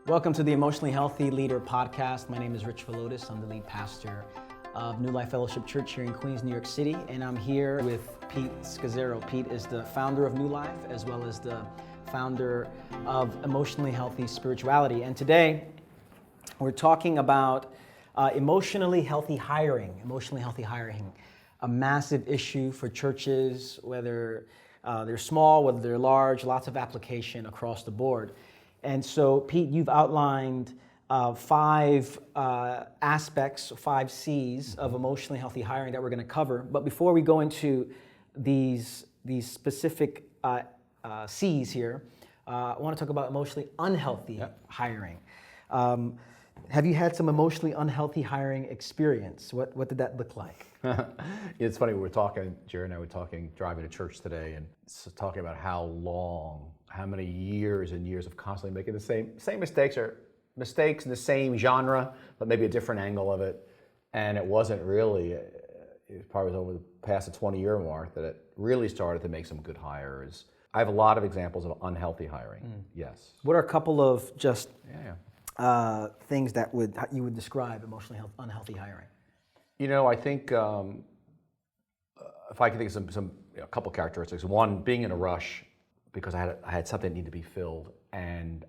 Welcome to the Emotionally Healthy Leader podcast. My name is Rich Velotis. I'm the lead pastor of New Life Fellowship Church here in Queens, New York City, and I'm here with Pete Scazzero. Pete is the founder of New Life, as well as the founder of Emotionally Healthy Spirituality. And today, we're talking about emotionally healthy hiring. Emotionally healthy hiring, a massive issue for churches, whether they're small, whether they're large, lots of application across the board. And so, Pete, you've outlined five aspects, 5 C's of emotionally healthy hiring that we're going to cover. But before we go into these specific C's here, I want to talk about emotionally unhealthy hiring. Have you had some emotionally unhealthy hiring experience? What did that look like? It's funny, we were talking, Jerry and I were talking, driving to church today, and talking about how many years and years of constantly making the same mistakes, or mistakes in the same genre, but maybe a different angle of it. And it wasn't really, it probably was over the past the 20-year mark that it really started to make some good hires. I have a lot of examples of unhealthy hiring, yes. What are a couple of just things that you would describe emotionally unhealthy hiring? You know, I think if I can think of a couple characteristics. One, being in a rush because I had something that needed to be filled, and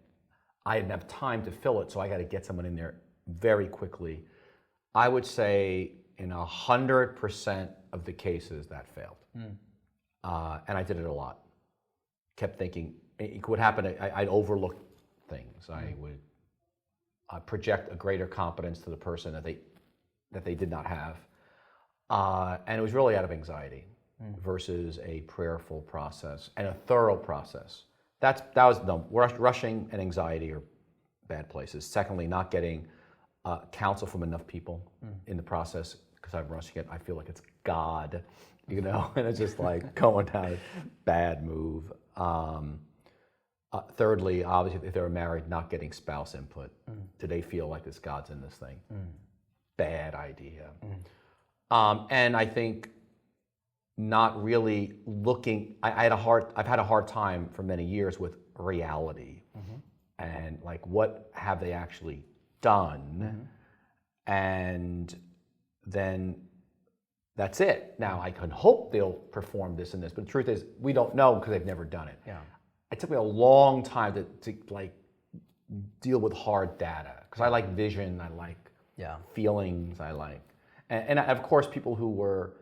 I didn't have time to fill it, so I got to get someone in there very quickly. I would say in 100% of the cases that failed, and I did it a lot. Kept thinking it would happen. I'd overlook things. I would project a greater competence to the person that they did not have, and it was really out of anxiety versus a prayerful process and a thorough process. That was dumb. Rushing and anxiety are bad places. Secondly, not getting counsel from enough people in the process, because I'm rushing it. I feel like it's God, and it's just like going down a bad move. Thirdly, obviously, if they were married, not getting spouse input. Do they feel like this God's in this thing? Bad idea. And I think not really looking. I've had a hard time for many years with reality, and like, what have they actually done? And then that's it. Now I can hope they'll perform this and this, but the truth is we don't know because they've never done it. It took me a long time to like deal with hard data, because I like vision, I like feelings, I like, and of course people who were,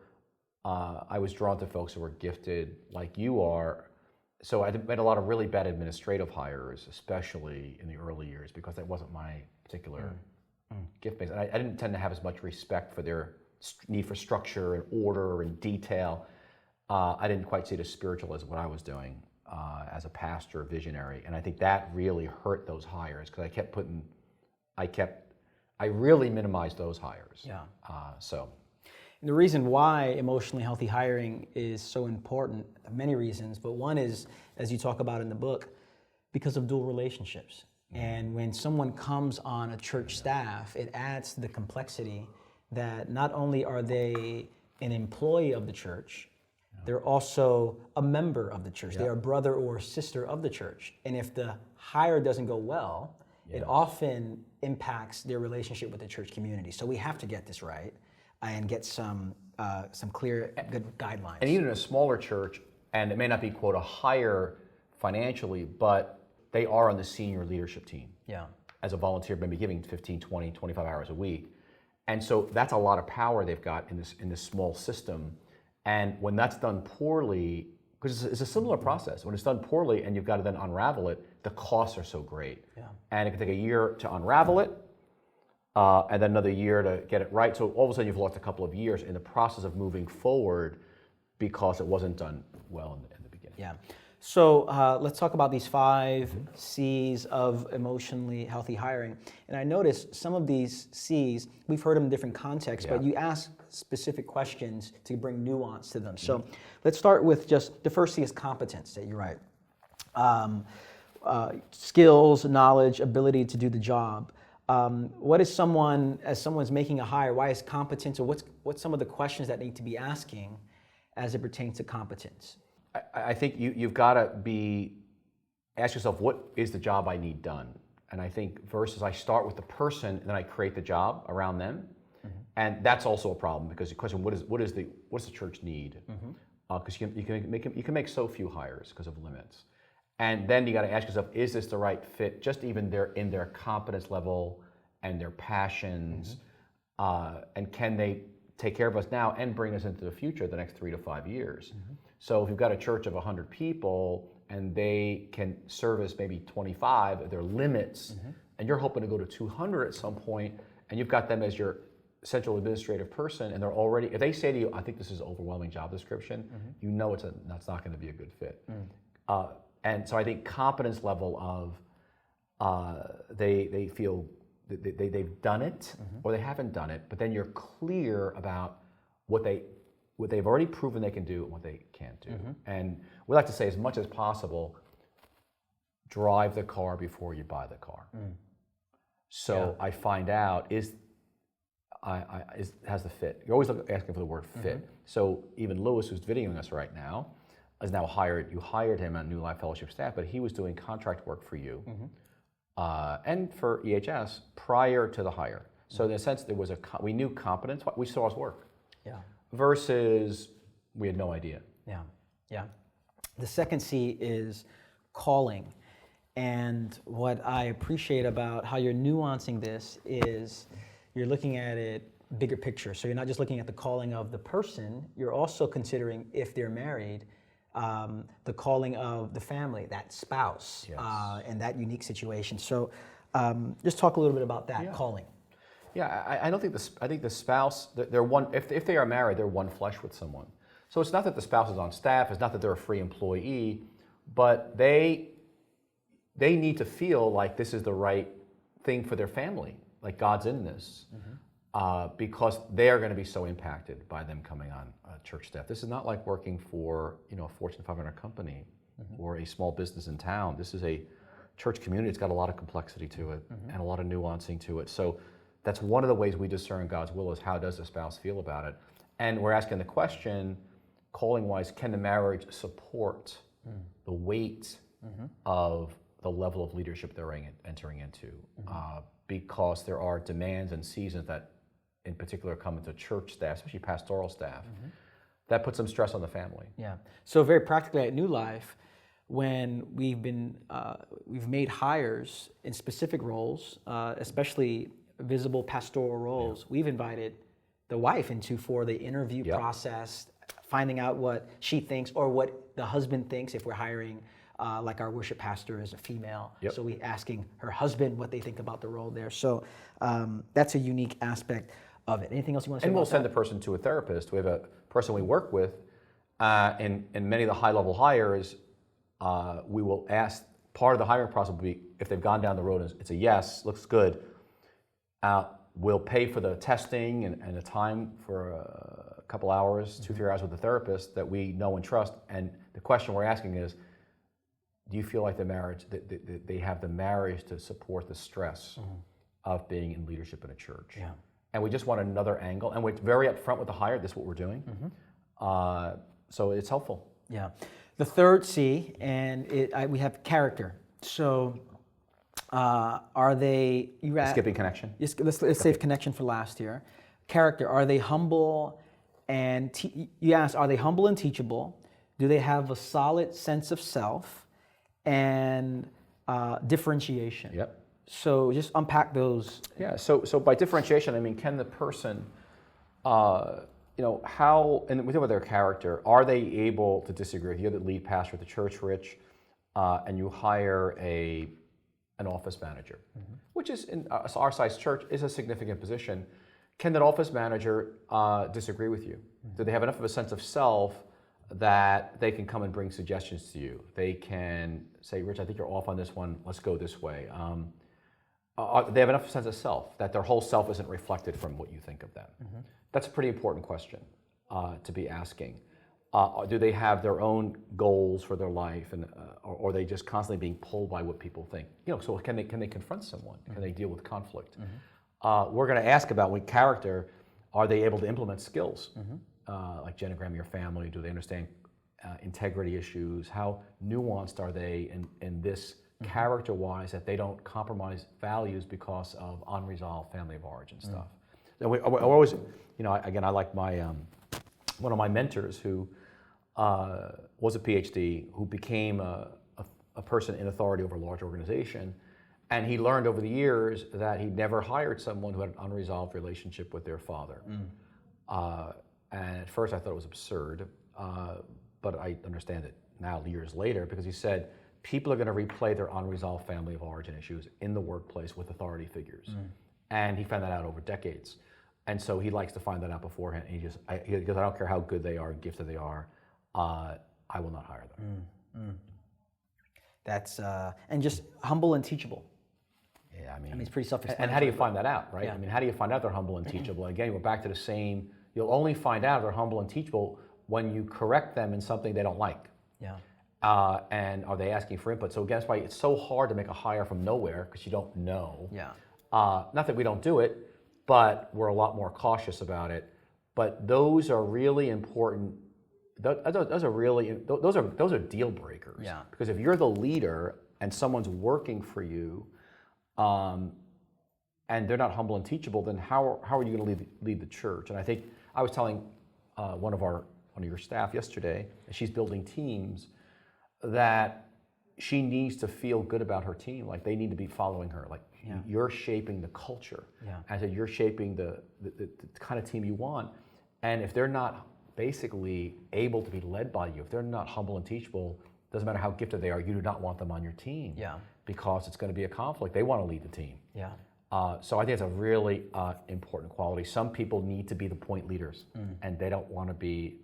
I was drawn to folks who were gifted like you are. So I made a lot of really bad administrative hires, especially in the early years, because that wasn't my particular gift base. And I didn't tend to have as much respect for their need for structure and order and detail. I didn't quite see it as spiritual as what I was doing as a pastor, visionary. And I think that really hurt those hires, because I really minimized those hires. And the reason why emotionally healthy hiring is so important, many reasons, but one is, as you talk about in the book, because of dual relationships. And when someone comes on a church staff, it adds to the complexity that not only are they an employee of the church, they're also a member of the church. They are brother or sister of the church. And if the hire doesn't go well, it often impacts their relationship with the church community. So we have to get this right and get some clear, good guidelines. And even in a smaller church, and it may not be, quote, a hire financially, but they are on the senior leadership team as a volunteer, maybe giving 15, 20, 25 hours a week. And so that's a lot of power they've got in this small system. And when that's done poorly, because it's a similar process, when it's done poorly and you've got to then unravel it, the costs are so great. And it can take a year to unravel it, and then another year to get it right. So all of a sudden you've lost a couple of years in the process of moving forward because it wasn't done well in the beginning. So let's talk about these 5 C's of emotionally healthy hiring. And I noticed some of these C's, we've heard them in different contexts, but you ask specific questions to bring nuance to them. So let's start with just the first C is competence, that you're right. Skills, knowledge, ability to do the job. What is someone's making a hire, why is competence, or what's some of the questions that need to be asking as it pertains to competence? I think you've got to ask yourself, what is the job I need done? And I think versus I start with the person and then I create the job around them. And that's also a problem, because the question, what's the church need? Because you can make so few hires because of limits. And then you got to ask yourself, is this the right fit? Just even in their competence level and their passions, and can they take care of us now and bring us into the future the next 3 to 5 years? So if you've got a church of 100 people and they can service maybe 25 of their limits, and you're hoping to go to 200 at some point, and you've got them as your central administrative person, and they're already, if they say to you, I think this is an overwhelming job description, you know that's not going to be a good fit. And so I think competence level of they feel they've done it or they haven't done it, but then you're clear about what they've already proven they can do and what they can't do. And we like to say, as much as possible, drive the car before you buy the car. So I find out, has the fit. You're always asking for the word fit. So even Lewis, who's videoing us right now, is now hired. You hired him on New Life Fellowship staff, but he was doing contract work for you and for EHS prior to the hire. So in a sense, we knew competence. We saw his work. Versus we had no idea. The second C is calling. And what I appreciate about how you're nuancing this is you're looking at it bigger picture. So you're not just looking at the calling of the person, you're also considering, if they're married, the calling of the family, that spouse, and that unique situation. So just talk a little bit about that calling. I don't think I think the spouse, they're one, if they are married, they're one flesh with someone. So it's not that the spouse is on staff, it's not that they're a free employee, but they need to feel like this is the right thing for their family, like God's in this, because they are going to be so impacted by them coming on church staff. This is not like working for a Fortune 500 company or a small business in town. This is a church community. It's got a lot of complexity to it and a lot of nuancing to it. So that's one of the ways we discern God's will, is how does the spouse feel about it? And we're asking the question, calling-wise, can the marriage support the weight of the level of leadership they're entering into? Because there are demands and seasons that in particular come into church staff, especially pastoral staff, that puts some stress on the family. So very practically at New Life, when we've made hires in specific roles, especially visible pastoral roles, we've invited the wife for the interview process, finding out what she thinks or what the husband thinks if we're hiring. Like our worship pastor is a female, so we asking her husband what they think about the role there. So that's a unique aspect of it. Anything else you want to say? And we'll send the person to a therapist. We have a person we work with, and many of the high-level hires, we will ask, part of the hiring process will be, if they've gone down the road and it's a yes, looks good, we'll pay for the testing and the time for a couple hours, 2-3 hours with the therapist that we know and trust. And the question we're asking is, do you feel like the marriage, they have the marriage to support the stress of being in leadership in a church? And we just want another angle, and we're very upfront with the hire. This is what we're doing. So it's helpful. The third C, and we have character. So are they? Skipping connection. Let's save connection for last here. Character. Are they humble? And you asked, are they humble and teachable? Do they have a solid sense of self? And differentiation. So just unpack those. So by differentiation, I mean, can the person, how, and we talk about their character, are they able to disagree with you? You're the lead pastor at the church, Rich, and you hire an office manager, which is, in our size church, is a significant position. Can that office manager disagree with you? Do they have enough of a sense of self that they can come and bring suggestions to you? They can say, Rich, I think you're off on this one, let's go this way. They have enough sense of self that their whole self isn't reflected from what you think of them. That's a pretty important question to be asking. Do they have their own goals for their life, and or are they just constantly being pulled by what people think? So can they confront someone? Can they deal with conflict? We're going to ask about, with character, are they able to implement skills? Like genogram your family? Do they understand integrity issues? How nuanced are they in this character-wise, that they don't compromise values because of unresolved family of origin stuff. And we always, I like my one of my mentors who was a PhD, who became a person in authority over a large organization, and he learned over the years that he never hired someone who had an unresolved relationship with their father. And at first I thought it was absurd, but I understand it now years later, because he said people are going to replay their unresolved family of origin issues in the workplace with authority figures. And he found that out over decades. And so he likes to find that out beforehand. And he goes, I don't care how good they are, gifted they are, I will not hire them. That's, and just humble and teachable. Yeah, I mean it's pretty self-explanatory. And how do you find that out, right? Yeah. I mean, how do you find out they're humble and teachable? Again, we're back to the same, you'll only find out they're humble and teachable when you correct them in something they don't like. Yeah. And are they asking for input? So again, that's why it's so hard to make a hire from nowhere, because you don't know. Yeah. Not that we don't do it, but we're a lot more cautious about it. But those are really important. Those are deal breakers. Yeah. Because if you're the leader and someone's working for you, and they're not humble and teachable, then how are you going to lead the church? And I think I was telling one of your staff yesterday, and she's building teams, that she needs to feel good about her team. Like they need to be following her. Like you're shaping the culture. Yeah. I said, you're shaping the kind of team you want. And if they're not basically able to be led by you, if they're not humble and teachable, doesn't matter how gifted they are, you do not want them on your team. Yeah. Because it's going to be a conflict. They want to lead the team. Yeah. So I think it's a really important quality. Some people need to be the point leaders, and they don't want to be,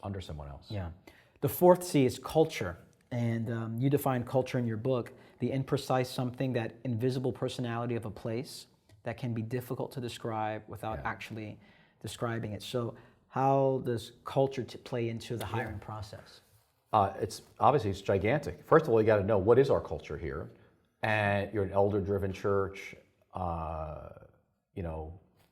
under someone else. Yeah. The fourth C is culture, and you define culture in your book, the imprecise something, that invisible personality of a place that can be difficult to describe without actually describing it. So how does culture play into the hiring process? It's gigantic. First of all, you got to know, what is our culture here? And you're an elder-driven church.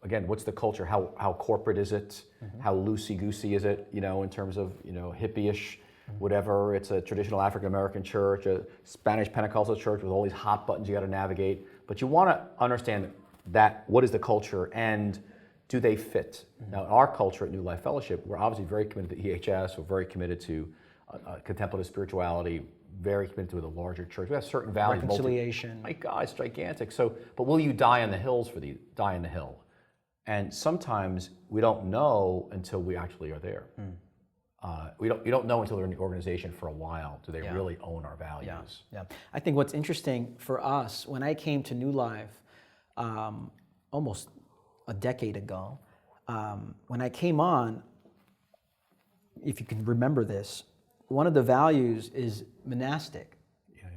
Again, what's the culture? How corporate is it? How loosey-goosey is it? In terms of hippie-ish, whatever. It's a traditional African-American church, a Spanish Pentecostal church with all these hot buttons you got to navigate. But you want to understand that what is the culture and do they fit? Now, in our culture at New Life Fellowship, we're obviously very committed to EHS. We're very committed to contemplative spirituality, very committed to the larger church. We have certain values. Reconciliation. My God, it's gigantic. So, but will you die on the hills die on the hill? And sometimes we don't know until we actually are there. You don't know until they're in the organization for a while. Do they really own our values? Yeah. I think what's interesting for us, when I came to New Life almost a decade ago, when I came on, if you can remember this, one of the values is monastic. Yeah.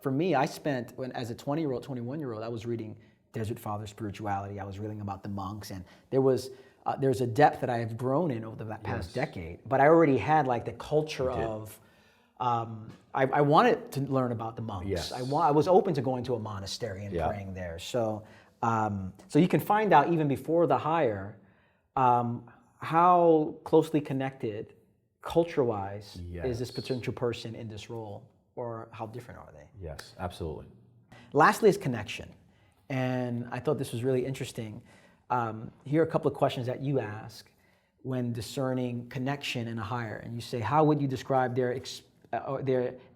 For me, I spent, as a 20-year-old, 21-year-old, I was reading Desert Father Spirituality. I was reading about the monks, and there's a depth that I have grown in over the past decade. But I already had like the culture of, I wanted to learn about the monks. Yes. I was open to going to a monastery and praying there. So you can find out even before the hire how closely connected culture-wise is this potential person in this role, or how different are they? Yes, absolutely. Lastly is connection. And I thought this was really interesting. Here are a couple of questions that you ask when discerning connection in a hire. And you say, how would you describe their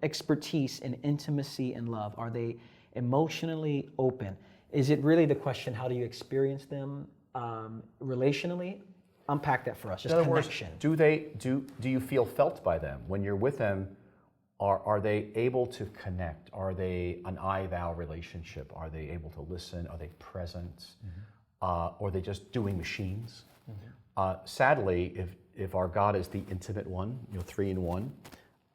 expertise in intimacy and love? Are they emotionally open? Is it really the question, how do you experience them relationally? Unpack that for us, just connection. Do you feel felt by them? When you're with them, are they able to connect? Are they an I-thou relationship? Are they able to listen? Are they present? Or are they just doing machines? Sadly, if our God is the intimate one, 3 in 1,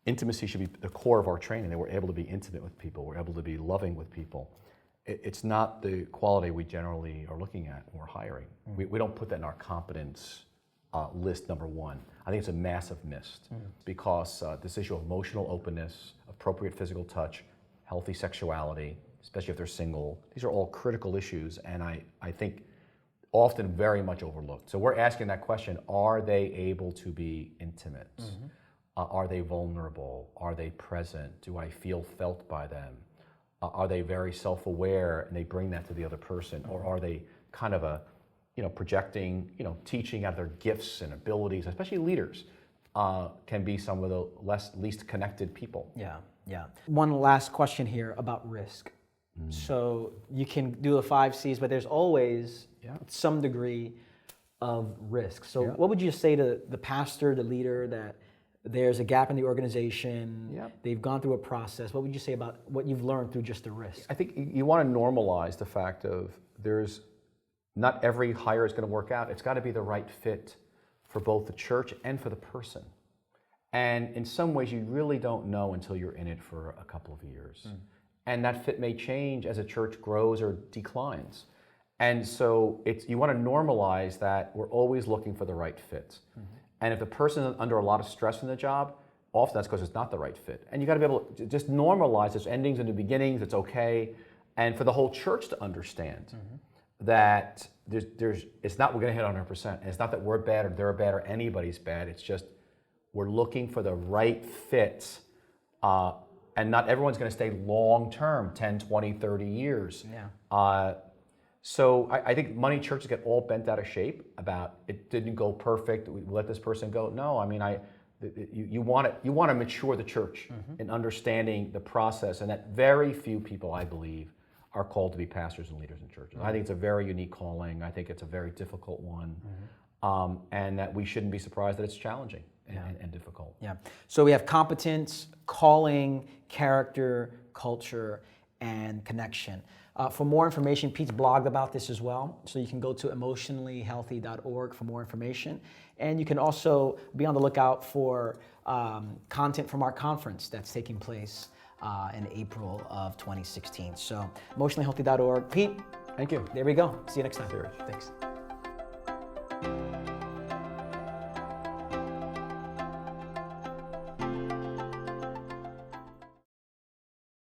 intimacy should be the core of our training, that we're able to be intimate with people, we're able to be loving with people. It's not the quality we generally are looking at when we're hiring. We don't put that in our competence list number 1. I think it's a massive miss because this issue of emotional openness, appropriate physical touch, healthy sexuality, especially if they're single, these are all critical issues, and I think often very much overlooked. So we're asking that question, are they able to be intimate? Are they vulnerable? Are they present? Do I feel felt by them? Are they very self-aware and they bring that to the other person? Or are they kind of projecting, teaching out of their gifts and abilities, especially leaders, can be some of the least connected people. Yeah. One last question here about risk. So you can do the 5 C's, but there's always some degree of risk. So what would you say to the pastor, the leader, that there's a gap in the organization, they've gone through a process? What would you say about what you've learned through just the risk? I think you want to normalize the fact of not every hire is going to work out. It's got to be the right fit for both the church and for the person. And in some ways, you really don't know until you're in it for a couple of years. And that fit may change as a church grows or declines. And so you want to normalize that we're always looking for the right fit. And if the person is under a lot of stress in the job, often that's because it's not the right fit. And you got to be able to just normalize there's endings and new beginnings, it's okay. And for the whole church to understand that it's not we're going to hit 100%. And it's not that we're bad or they're bad or anybody's bad. It's just we're looking for the right fit. And not everyone's going to stay long term, 10, 20, 30 years. So I think many churches get all bent out of shape about it didn't go perfect, we let this person go. No, I mean, you want to mature the church in understanding the process, and that very few people, I believe, are called to be pastors and leaders in churches. I think it's a very unique calling. I think it's a very difficult one, and that we shouldn't be surprised that it's challenging and difficult. So we have competence, calling, character, culture, and connection. For more information, Pete's blogged about this as well, so you can go to emotionallyhealthy.org for more information. And you can also be on the lookout for content from our conference that's taking place in April of 2016. So emotionallyhealthy.org. Pete, thank you. There we go. See you next time. Serious. Thanks.